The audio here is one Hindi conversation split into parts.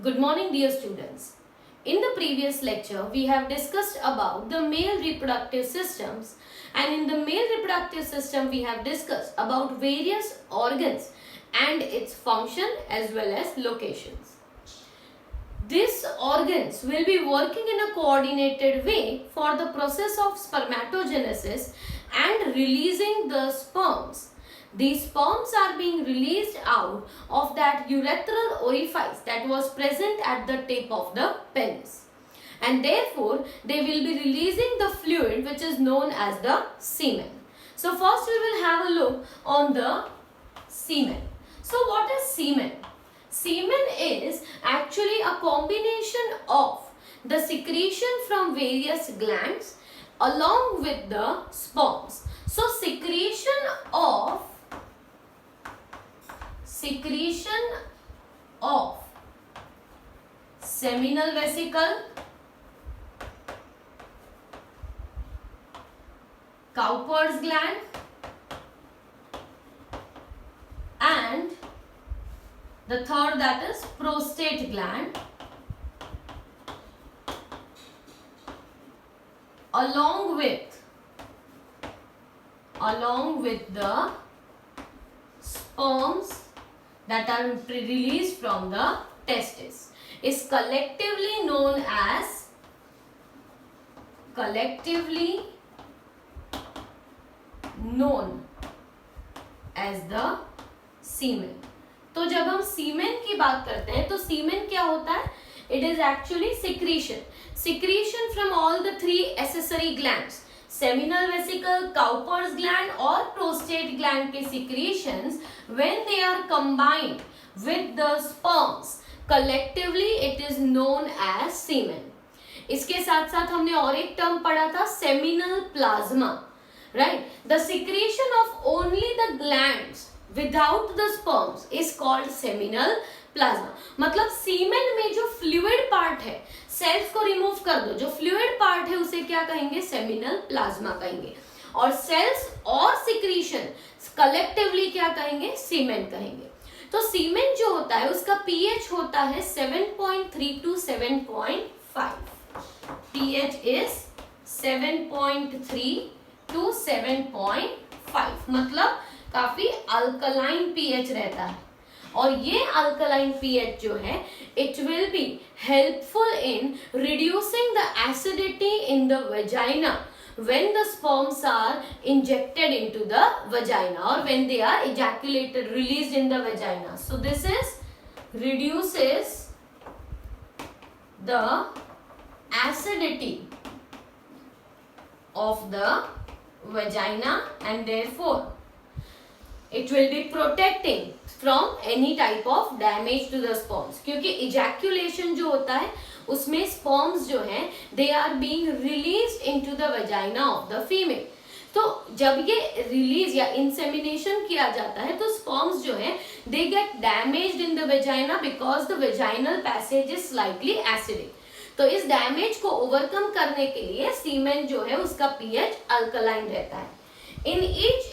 Good morning, dear students. In the previous lecture, we have discussed about the male reproductive systems, and in the male reproductive system, we have discussed about various organs and its function as well as locations. These organs will be working in a coordinated way for the process of spermatogenesis and releasing the sperms. These sperms are being released out of that urethral orifice that was present at the tip of the penis. And therefore, they will be releasing the fluid which is known as the semen. So first we will have a look on the semen. So what is semen? Semen is actually a combination of the secretion from various glands along with the sperms. So secretion of seminal vesicle, Cowper's gland, and the third, that is prostate gland, along with the sperms that are released from the testis, is collectively known as the semen. तो जब हम सीमेन की बात करते हैं तो सीमेन क्या होता है? It is actually secretion from all the three accessory glands, seminal vesicle, Cowper's gland और prostate gland के secretions, when they are combined with the sperms, collectively it is known as semen. इसके साथ साथ हमने और एक टर्म पढ़ा था, seminal plasma, right? The secretion of only the glands without the sperms is called seminal plasma. मतलब सीमेन में जो फ्लूइड पार्ट है, सेल्स को रिमूव कर दो, जो फ्लूइड पार्ट है उसे क्या कहेंगे? सेमिनल प्लाज्मा कहेंगे, और सेल्स और सिक्रीशन कलेक्टिवली क्या कहेंगे? सीमेन कहेंगे. तो सीमेन जो होता है उसका पीएच होता है 7.3 to 7.5. पीएच इज 7.3 to 7.5, मतलब काफी अल्कलाइन पीएच रहता है. और ये अल्कलाइन पीएच जो है, it will be helpful in reducing the acidity in the vagina when the sperms are injected into the vagina or when they are ejaculated, released in the vagina. So this reduces the acidity of the vagina, and therefore it will be protecting from any type of damage to the sperms. क्योंकि ejaculation जो होता है उसमें sperms जो हैं they are being released into the vagina of the female. तो जब ये release या insemination किया जाता है तो sperms जो हैं they get damaged in the vagina because the vaginal passage is slightly acidic. तो इस डैमेज को ओवरकम करने के लिए सीमेन जो है उसका पीएच अल्कलाइन रहता है. In each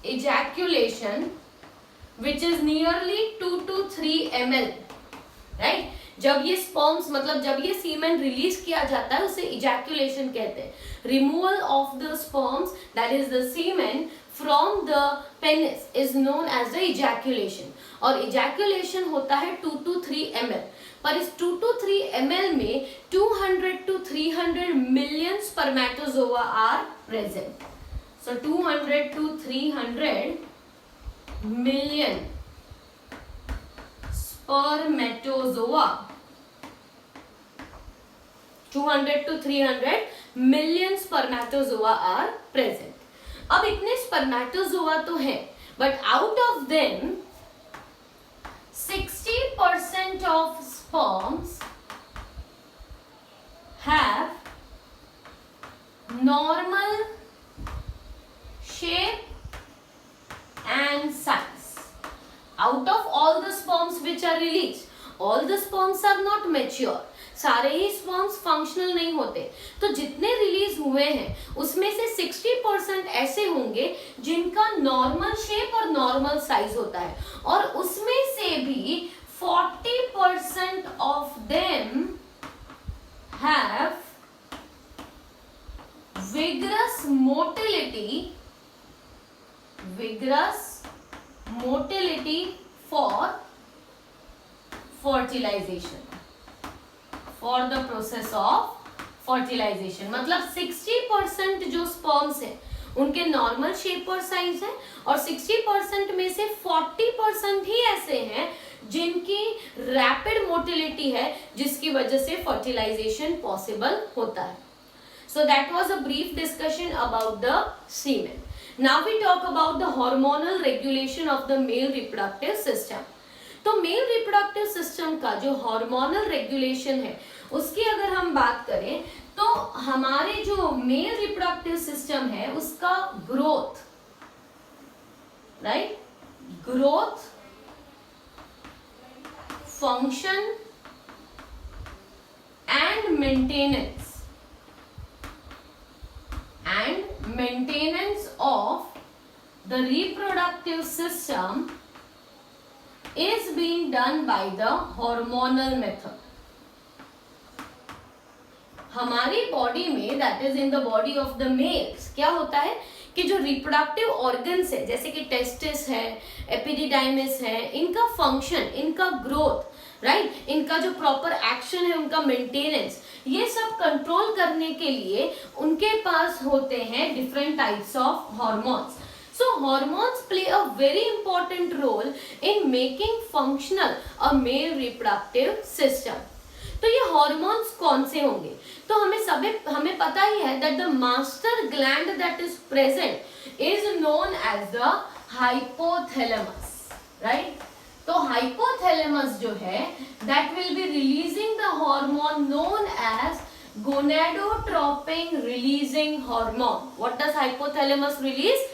ejaculation which is nearly 2 to 3 ml, right? जब ये स्पर्म्स मतलब जब ये सीमेन रिलीज किया जाता है उसे इजैक्यूलेशन कहते हैं. Removal of the sperms that is the semen from the penis is known as the ejaculation. और इजैक्यूलेशन होता है 2 to 3 ml. पर इस 2 to 3 ml में 200 to 300 million spermatozoa are present. So 200 to 300 million spermatozoa. 200 to 300 million spermatozoa are present. अब इतने स्पर्मेटोजोआ तो हैं, but out of them 60% of sperms have normal shape and size. Out of all the sperms which are released, all the sperms are not mature. सारे ही स्पर्म्स फंक्शनल नहीं होते, तो जितने रिलीज हुए हैं उसमें से 60% ऐसे होंगे जिनका नॉर्मल शेप और नॉर्मल साइज होता है, और उसमें से भी 40% of them have vigorous motility for fertilization, for the process of fertilization। मतलब 60% जो स्पर्म्स है उनके नॉर्मल शेप और साइज है, और 60% में से 40% ही ऐसे हैं जिनकी रैपिड मोटिलिटी है, जिसकी वजह से फर्टिलाइजेशन पॉसिबल होता है। So that was a brief discussion about the semen. Now we talk about the hormonal regulation of the male reproductive system. तो मेल रिप्रोडक्टिव सिस्टम का जो हार्मोनल रेगुलेशन है उसकी अगर हम बात करें तो हमारे जो मेल रिप्रोडक्टिव सिस्टम है उसका growth, right, growth, function and maintenance of the reproductive system is being done by the hormonal method. हमारी बॉडी में, that is in the body of the mails, क्या होता है कि जो रिप्रोडक्टिव ऑर्गन्स है जैसे कि टेस्टिस है, एपिडिडाइमिस है, इनका फंक्शन, इनका ग्रोथ, राइट, इनका जो प्रॉपर एक्शन है, उनका मेंटेनेंस, ये सब कंट्रोल करने के लिए उनके पास होते हैं different types of hormones. So hormones play a very important role in making functional a male reproductive system. तो ये हॉर्मोन्स कौन से होंगे? तो हमें पता ही है that the master gland that is present is known as the hypothalamus, right. तो हाइपोथैलेमस जो है that will be releasing the hormone known as gonadotropin releasing hormone. What does hypothalamus release?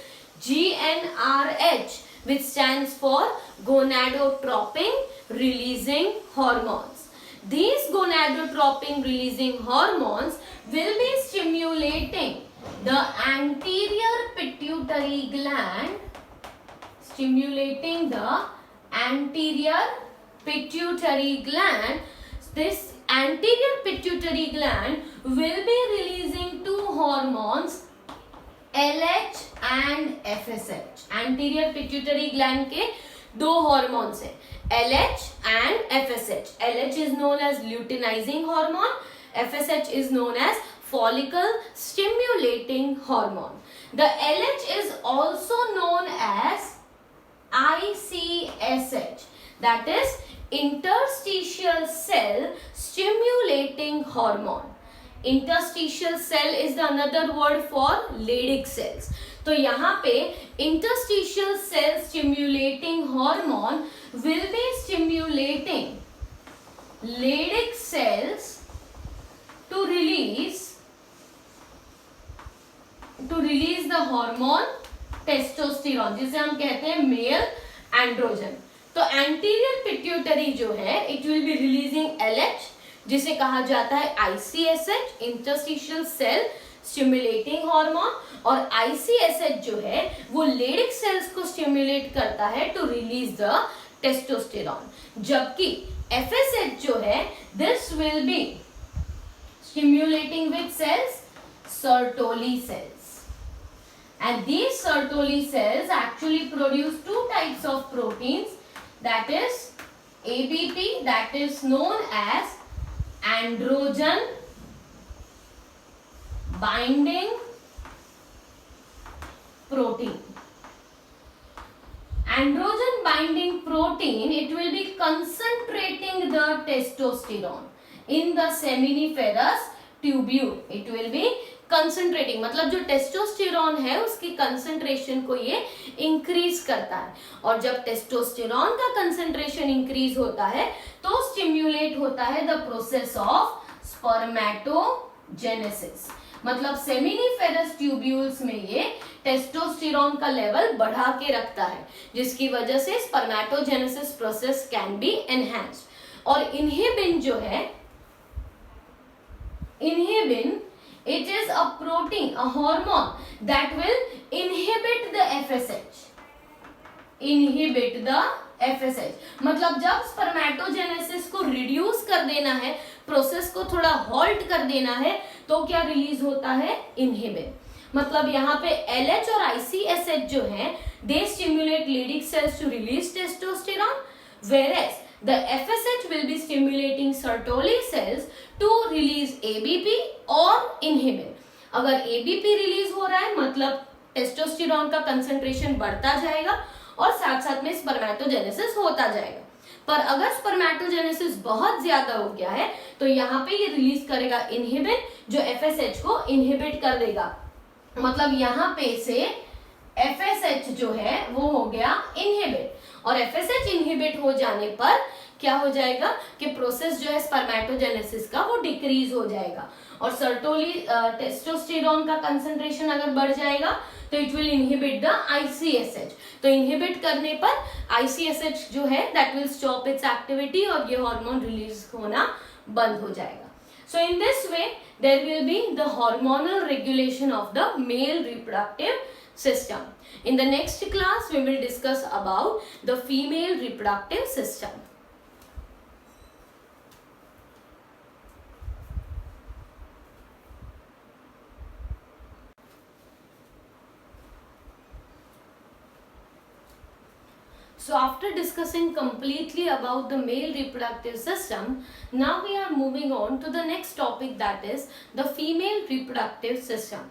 GnRH, which stands for gonadotropin releasing hormones. These gonadotropin releasing hormones will be stimulating the anterior pituitary gland, stimulating the anterior pituitary gland. This anterior pituitary gland will be releasing two hormones, LH and FSH. anterior pituitary gland के दो hormones हैं, LH and FSH. LH is known as luteinizing hormone, FSH is known as follicle stimulating hormone. The LH is also known as ICSH, that is interstitial cell stimulating hormone. Interstitial cell is the another word for Leydig cells. तो यहाँ पे interstitial cell stimulating hormone will be stimulating Leydig cells to release the hormone testosterone, जिसे हम कहते हैं मेल एंड्रोजन। तो एंटीरियर पिट्यूटरी जो है it will be releasing LH, जिसे कहा जाता है ICSH, interstitial cell stimulating hormone, और ICSH जो है वो लेडिक सेल्स को स्टिमुलेट करता है टू रिलीज द टेस्टोस्टेरॉन, जबकि FSH जो है this will be stimulating which cells, Sertoli cells. And these Sertoli cells actually produce two types of proteins, that is ABP, that is known as androgen binding protein. Androgen binding protein, it will be concentrating the testosterone in the seminiferous tubule. It will be concentrating, मतलब जो टेस्टोस्टेरॉन है उसकी कंसंट्रेशन को ये इंक्रीज करता है, और जब टेस्टोस्टेरॉन का कंसंट्रेशन इंक्रीज होता है तो स्टिम्युलेट होता है द प्रोसेस ऑफ स्पर्मेटोजेनेसिस। मतलब सेमिनिफेरस ट्यूब्यूल्स में ये टेस्टोस्टेरॉन का लेवल बढ़ा के रखता है, जिसकी वजह से spermatogenesis process can be enhanced. और इनहिबिन जो है Inhibin, it is a protein, a hormone that will inhibit the FSH. Inhibit the FSH. मतलब जब स्पर्मेटोजेनेसिस को रिड्यूस कर देना है, प्रोसेस को थोड़ा हॉल्ट कर देना है, तो क्या रिलीज होता है? इनहिबिन. मतलब यहाँ पे LH और ICSH जो है, they stimulate Leydig cells to release testosterone, whereas the FSH will be stimulating Sertoli cells to release ABP और inhibin. अगर ABP रिलीज हो रहा है मतलब टेस्टोस्टेरोन का कंसंट्रेशन बढ़ता जाएगा और साथ साथ में स्पर्मेटोजेनेसिस होता जाएगा. पर अगर स्पर्मेटोजेनेसिस बहुत ज्यादा हो गया है तो यहाँ पे ये रिलीज करेगा इनहिबिन, जो FSH को इनहिबिट कर देगा. मतलब यहाँ पे से FSH जो है वो हो गया इनहिबिट, और FSH इनहिबिट हो जाने पर क्या हो जाएगा कि प्रोसेस जो है स्पर्मेटोजेनेसिस का वो डिक्रीज हो जाएगा, और सर्टोली टेस्टोस्टेरोन का कंसंट्रेशन अगर बढ़ जाएगा तो it will inhibit the ICSH. तो इनहिबिट करने पर ICSH जो है that will stop it's activity और ये हार्मोन रिलीज होना बंद हो जाएगा. So in this way there will be the hormonal regulation of the male reproductive system. In the next class we will discuss about the female reproductive system. So after discussing completely about the male reproductive system, now we are moving on to the next topic, that is the female reproductive system.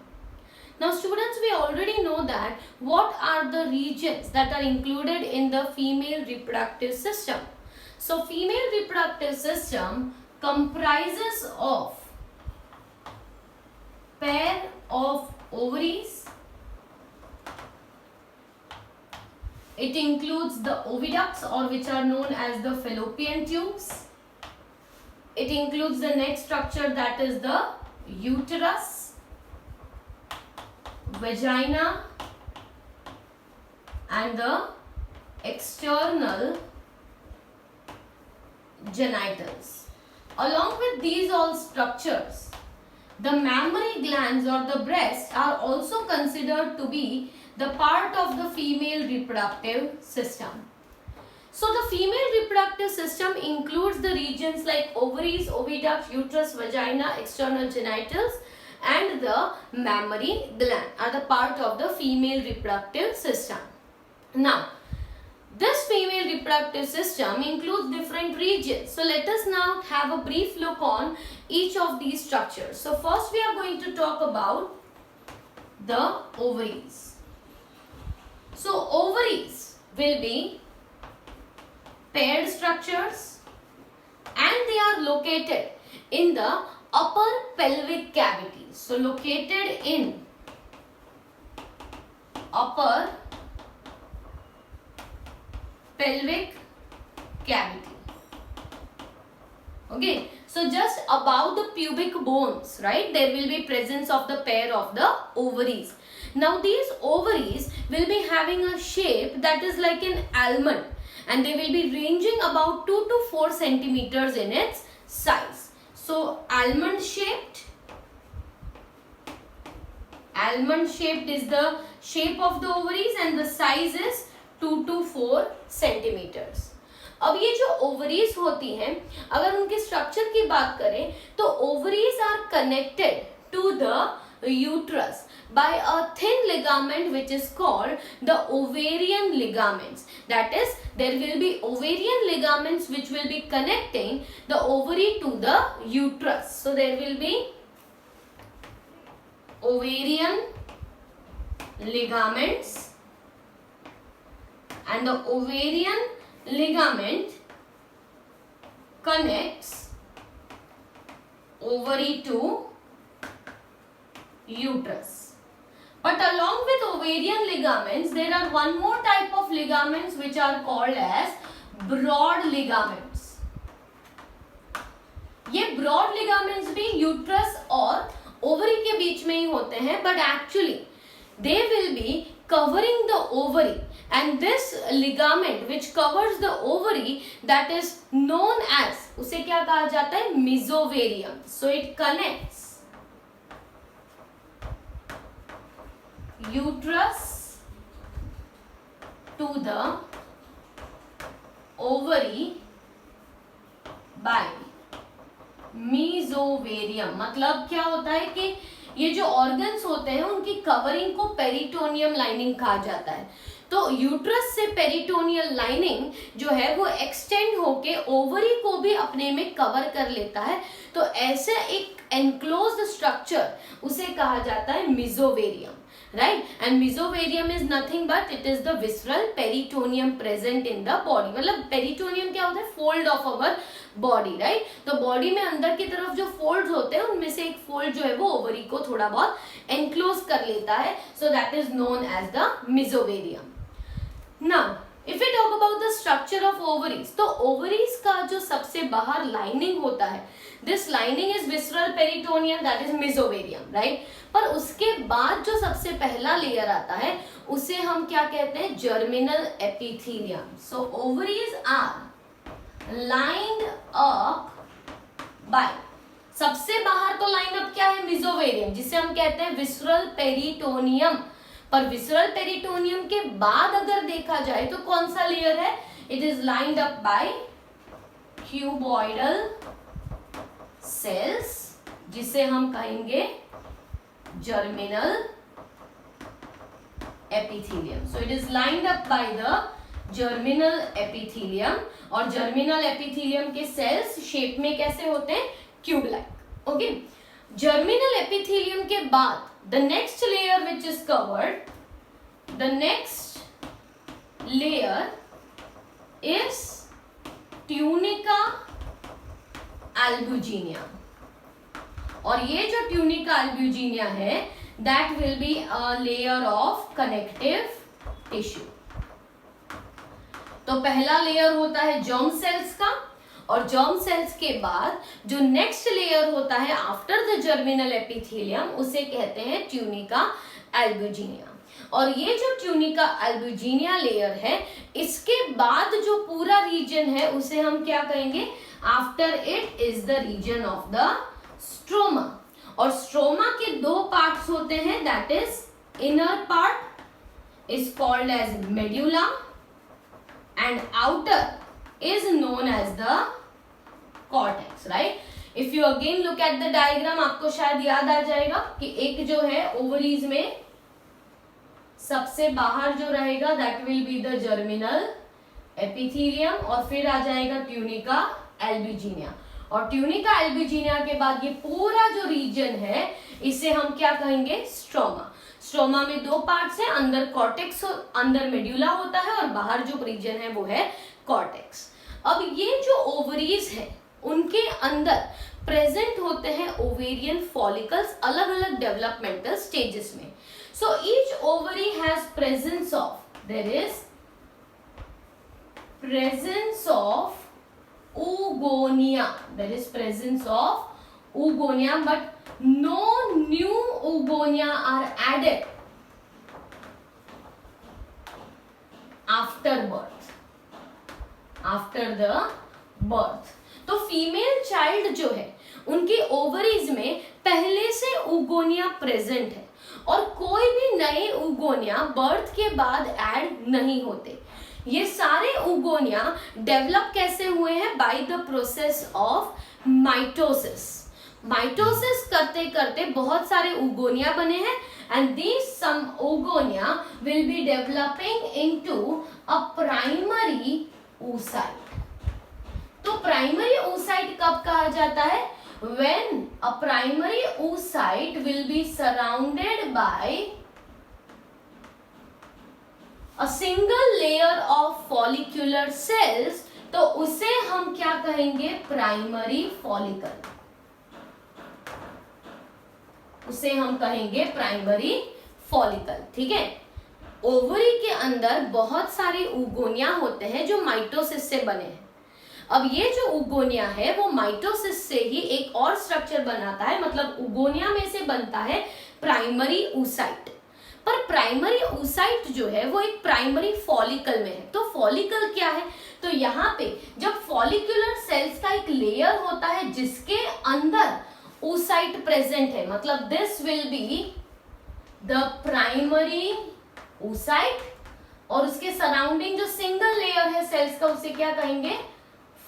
Now students, we already know that what are the regions that are included in the female reproductive system. So female reproductive system comprises of pair of ovaries. It includes the oviducts, or which are known as the fallopian tubes. It includes the next structure, that is the uterus, vagina and the external genitals. Along with these all structures, the mammary glands or the breasts are also considered to be the part of the female reproductive system. So the female reproductive system includes the regions like ovaries, oviduct, uterus, vagina, external genitals and the mammary gland are the part of the female reproductive system. Now, this female reproductive system includes different regions. So let us now have a brief look on each of these structures. So first we are going to talk about the ovaries. So ovaries will be paired structures and they are located in the upper pelvic cavity. So located in upper pelvic cavity. Okay, so just above the pubic bones, right, there will be presence of the pair of the ovaries. Now these ovaries will be having a shape that is like an almond, and they will be ranging about 2 to 4 centimeters in its size. So almond shaped is the shape of the ovaries and the size is 2 to 4 centimeters. अब ये जो ovaries होती हैं, अगर उनके structure की बात करें तो ovaries are connected to the uterus by a thin ligament which is called the ovarian ligaments. That is, there will be ovarian ligaments which will be connecting the ovary to the uterus. So there will be ovarian ligaments, and the ovarian ligament connects ovary to uterus. But along with ovarian ligaments, there are one more type of ligaments which are called as broad ligaments. ये broad ligaments भी uterus और ovary के बीच में ही होते हैं, but actually they will be covering the ovary, and this ligament which covers the ovary, that is known as, उसे क्या कहा जाता है, mesovarium. So it connects uterus to the ovary by mesovarium. मतलब क्या होता है कि ये जो ऑर्गन्स होते हैं उनकी कवरिंग को पेरिटोनियम लाइनिंग कहा जाता है। तो यूट्रस से पेरिटोनियल लाइनिंग जो है वो एक्सटेंड होके ओवरी को भी अपने में कवर कर लेता है। तो ऐसे एक एनक्लोज्ड स्ट्रक्चर उसे कहा जाता है मीजोवेरियम, right. And मीजोवेरियम is nothing but it is the visceral peritoneum present in the body. मतलब पेरिटोनियम क्या होता है? Fold of our body, right. तो बॉडी में अंदर की तरफ जो फोल्ड्स होते हैं उनमें से एक फोल्ड जो है वो ओवरी को थोड़ा बहुत एनक्लोज कर लेता है। So that is known as the mesovarium. Now if you talk about the structure of ovaries, तो ओवरीज का जो सबसे बाहर लाइनिंग होता है, this lining is visceral peritoneum, that is mesovarium, right. पर उसके बाद जो सबसे पहला लेयर आता है उसे हम क्या कहते हैं? Germinal epithelium. So ovaries are lined up by, सबसे बाहर तो लाइन अप क्या है? मीजोवेरियम, जिसे हम कहते हैं विसरल पेरिटोनियम। पर विसरल पेरिटोनियम के बाद अगर देखा जाए तो कौन सा लेयर है? It is lined up by cuboidal cells, जिसे हम कहेंगे germinal epithelium. So it is lined up by the germinal epithelium. और जर्मिनल एपिथेलियम के सेल्स शेप में कैसे होते हैं? Cube like, okay. Germinal epithelium के बाद the next layer which is covered, the next layer is tunica albuginea। और ये जो tunica albuginea है that will be a layer of connective tissue। तो पहला लेयर होता है जर्म सेल्स का, और जर्म सेल्स के बाद जो नेक्स्ट लेयर होता है आफ्टर द जर्मिनल एपिथेलियम उसे कहते हैं ट्यूनिका एल्ब्यूजिनिया। और ये जो ट्यूनिका एल्ब्यूजिनिया लेयर है, इसके बाद जो पूरा रीजन है उसे हम क्या कहेंगे? After it is the region of the stroma. और स्ट्रोमा के दो पार्ट्स होते हैं, that is inner part is called as medulla and outer is known as the cortex, right? If you again look at the diagram, आपको शायद याद आ जाएगा कि एक जो है ओवरीज में सबसे बाहर जो रहेगा that will be the germinal epithelium, और फिर आ जाएगा ट्यूनिका एल्ब्यूजिनिया। और ट्यूनिका एल्ब्यूजिनिया के बाद ये पूरा जो रीजन है इसे हम क्या कहेंगे? स्ट्रोमा। स्ट्रोमा में दो पार्ट्स हैं, अंदर कॉर्टेक्स, अंदर मेड्यूला होता है, और बाहर जो रीजन है वो है कॉर्टेक्स। अब ये जो ओवरीज है उनके अंदर प्रेजेंट होते हैं ओवेरियन फॉलिकल्स अलग अलग डेवलपमेंटल स्टेजेस में। So each ovary has presence of, there is presence of oogonia, there is presence of oogonia, but no new oogonia are added after birth, after the birth। तो फीमेल चाइल्ड जो है उनकी ओवरीज में पहले से oogonia प्रेजेंट है, और कोई भी नए oogonia बर्थ के बाद ऐड नहीं होते। ये सारे oogonia डेवलप कैसे हुए हैं? By the process of mitosis. Mitosis करते करते बहुत सारे oogonia बने हैं, and these some oogonia will be developing into a primary oocyte। तो प्राइमरी oocyte कब कहा जाता है? when a primary oocyte will be surrounded by a single layer of follicular cells, तो उसे हम क्या कहेंगे? Primary follicle. उसे हम कहेंगे प्राइमरी फॉलिकल, ठीक है। ओवरी के अंदर बहुत सारे oogonia होते हैं जो माइटोसिस से बने हैं। अब ये जो oogonia है वो माइटोसिस से ही एक और स्ट्रक्चर बनाता है, मतलब oogonia में से बनता है प्राइमरी oocyte। पर प्राइमरी oocyte जो है वो एक प्राइमरी फॉलिकल में है। तो फॉलिकल क्या है? तो यहाँ पे जब फॉलिकुलर सेल्स का एक लेयर होता है जिसके अंदर oocyte प्रेजेंट है, मतलब this will be the primary oocyte, और उसके सराउंडिंग जो सिंगल लेयर है सेल्स का उसे क्या कहेंगे,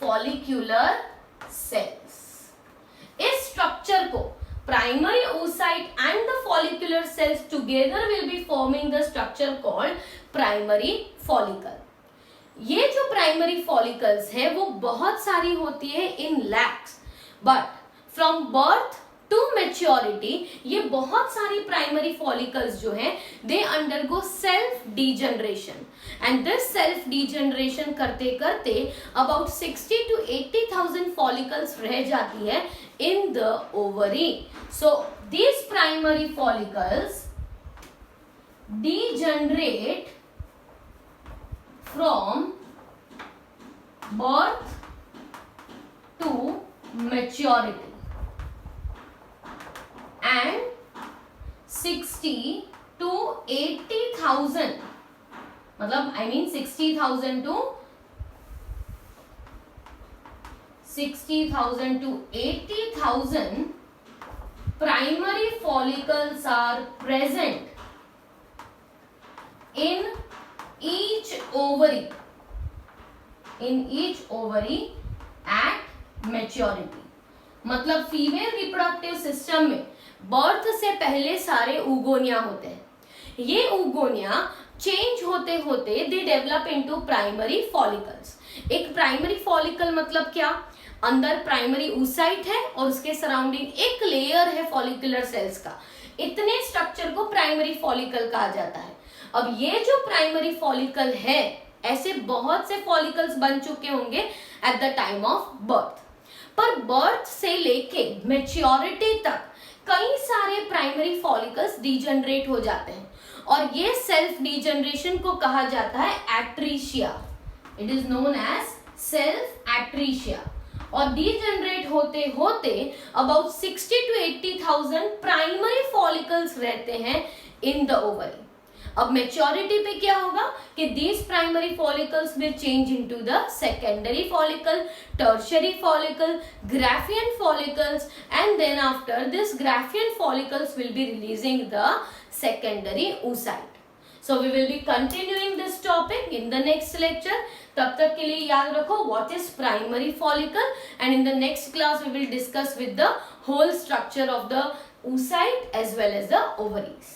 फॉलिक्यूलर सेल्स। इस स्ट्रक्चर को primary oocyte and the follicular cells together will be forming the structure called primary follicle। ये जो प्राइमरी फॉलिकल्स है वो बहुत सारी होती है in lakhs, but from birth to maturity ये बहुत सारी प्राइमरी फॉलिकल्स जो हैं they undergo self degeneration, and this self degeneration करते करते अबाउट 60 to 80,000 फॉलिकल्स रह जाती है इन the ovary. So these primary follicles degenerate from birth to maturity, and 60 to 80,000 मतलब I mean 60,000 to 80,000 primary follicles are present in each ovary at maturity। मतलब फीमेल रिप्रोडक्टिव सिस्टम में बर्थ से पहले सारे ऊगोनिया होते हैं। ये ऊगोनिया चेंज होते होते they develop into primary follicles. एक प्राइमरी फॉलिकल मतलब क्या, अंदर प्राइमरी oocyte है और उसके सराउंडिंग एक लेयर है फॉलिकुलर सेल्स का, इतने स्ट्रक्चर को प्राइमरी फॉलिकल कहा जाता है। अब ये जो प्राइमरी फॉलिकल है, ऐसे बहुत से फॉलिकल्स बन चुके होंगे at the time of birth, पर बर्थ से लेके मैच्योरिटी तक कई सारे प्राइमरी फॉलिकल्स डीजनरेट हो जाते हैं, और ये सेल्फ डीजनरेशन को कहा जाता है atresia. It is known as self atresia. और डीजनरेट होते होते अबाउट 60 to 80,000 प्राइमरी फॉलिकल्स रहते हैं इन द ओवरी। अब मैच्योरिटी पे क्या होगा कि these primary follicles will change into the secondary follicle, tertiary follicle, graafian follicles, and then after this graafian follicles will be releasing the secondary oocyte। So we will be continuing this topic in the next lecture। तब तक के लिए याद रखो what is primary follicle, and in the next class we will discuss with the whole structure of the oocyte as well as the ovaries।